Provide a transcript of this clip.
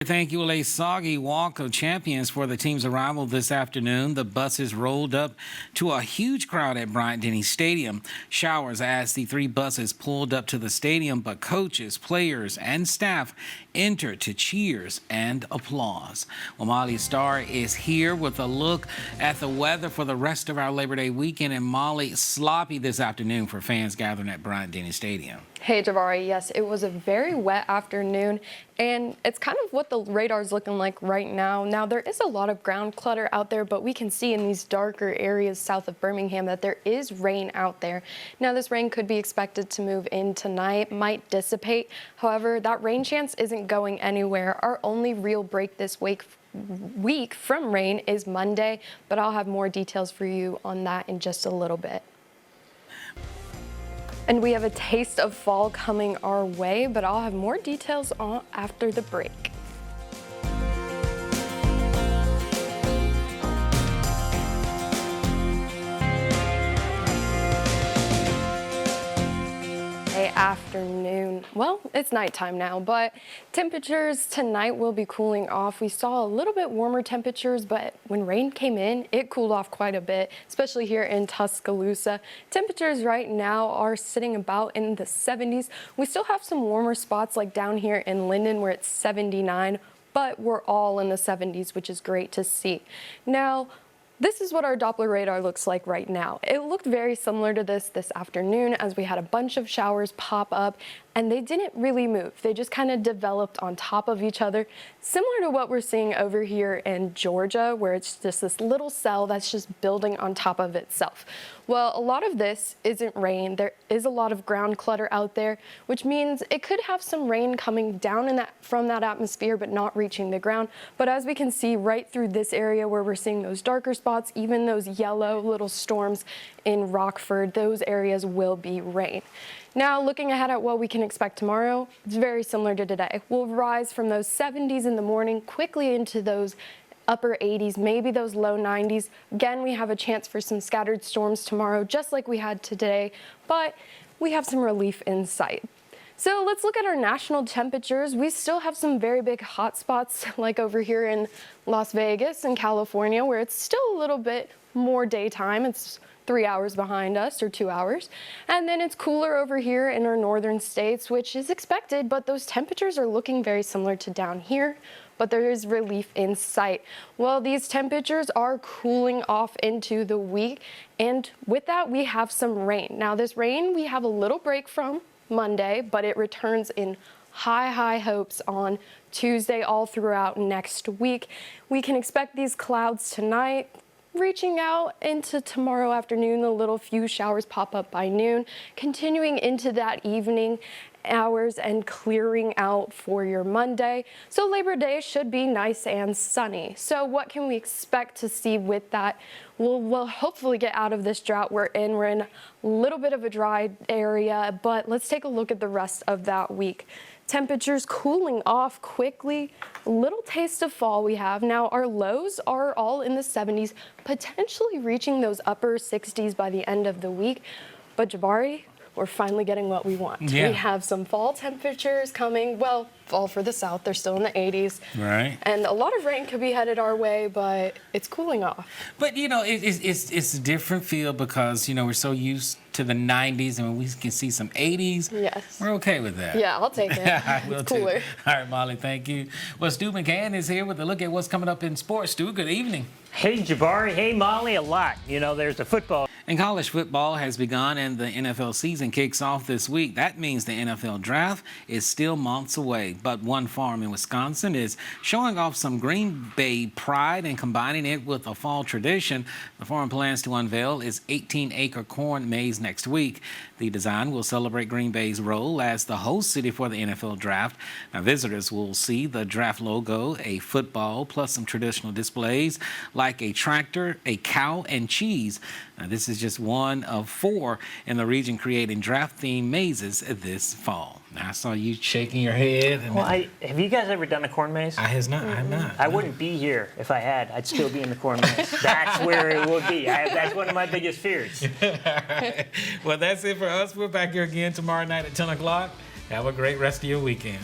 Thank you. Well, a soggy walk of champions for the team's arrival this afternoon. The buses rolled up to a huge crowd at Bryant-Denny Stadium. Showers as the three buses pulled up to the stadium, but coaches, players, and staff entered to cheers and applause. Well, Molly Starr is here with a look at the weather for the rest of our Labor Day weekend. And Molly, sloppy this afternoon for fans gathering at Bryant-Denny Stadium. Hey, Jabari, yes, it was a very wet afternoon, and it's kind of what the radar's looking like right now. Now, there is a lot of ground clutter out there, but we can see in these darker areas south of Birmingham that there is rain out there. Now, this rain could be expected to move in tonight, might dissipate. However, that rain chance isn't going anywhere. Our only real break this week from rain is Monday, but I'll have more details for you on that in just a little bit. And we have a taste of fall coming our way, but I'll have more details on after the break. Afternoon. Well, it's nighttime now, but temperatures tonight will be cooling off. We saw a little bit warmer temperatures, but when rain came in, it cooled off quite a bit, especially here in Tuscaloosa. Temperatures right now are sitting about in the 70s. We still have some warmer spots like down here in Linden where it's 79, but we're all in the 70s, which is great to see. Now, this is what our Doppler radar looks like right now. It looked very similar to this afternoon as we had a bunch of showers pop up, and they didn't really move. They just kind of developed on top of each other, similar to what we're seeing over here in Georgia, where it's just this little cell that's just building on top of itself. Well, a lot of this isn't rain. There is a lot of ground clutter out there, which means it could have some rain coming down from that atmosphere, but not reaching the ground. But as we can see right through this area where we're seeing those darker spots, even those yellow little storms in Rockford, those areas will be rain. Now, looking ahead at what we can expect tomorrow, it's very similar to today. We'll rise from those 70s in the morning quickly into those upper 80s, maybe those low 90s. Again, we have a chance for some scattered storms tomorrow, just like we had today, but we have some relief in sight. So let's look at our national temperatures. We still have some very big hot spots, like over here in Las Vegas and California, where it's still a little bit more daytime. It's 3 hours behind us, or 2 hours. And then it's cooler over here in our northern states, which is expected, but those temperatures are looking very similar to down here, but there is relief in sight. Well, these temperatures are cooling off into the week, and with that, we have some rain. Now, this rain, we have a little break from Monday, but it returns in high hopes on Tuesday all throughout next week. We can expect these clouds tonight, reaching out into tomorrow afternoon. A little few showers pop up by noon, continuing into that evening hours and clearing out for your Monday. So Labor Day should be nice and sunny. So what can we expect to see with that? We'll hopefully get out of this drought we're in. We're in a little bit of a dry area, but let's take a look at the rest of that week. Temperatures cooling off quickly, a little taste of fall we have. Now, our lows are all in the 70s, potentially reaching those upper 60s by the end of the week. But Jabari, we're finally getting what we want. Yeah. We have some fall temperatures coming. Well, fall for the south, they're still in the 80s. Right. And a lot of rain could be headed our way, but it's cooling off. But, you know, it's a different feel because, you know, we're so used to the 90s, and when we can see some 80s, yes, we're okay with that. Yeah, I'll take it. I will it's cooler. Too. All right, Molly, thank you. Well, Stu McCann is here with a look at what's coming up in sports. Stu, good evening. Hey, Jabari. Hey, Molly. A lot. You know, there's a football. And college football has begun, and the NFL season kicks off this week. That means the NFL draft is still months away. But one farm in Wisconsin is showing off some Green Bay pride and combining it with a fall tradition. The farm plans to unveil its 18-acre corn maze next week. The design will celebrate Green Bay's role as the host city for the NFL draft. Now, visitors will see the draft logo, a football, plus some traditional displays like a tractor, a cow, and cheese. Now, this is just one of 4 in the region creating draft-themed mazes this fall. Now, I saw you shaking your head. Well, have you guys ever done a corn maze? I have not. I wouldn't be here if I had. I'd still be in the corn maze. That's where it would be. That's one of my biggest fears. Well, that's it for us. We're back here again tomorrow night at 10 o'clock. Have a great rest of your weekend.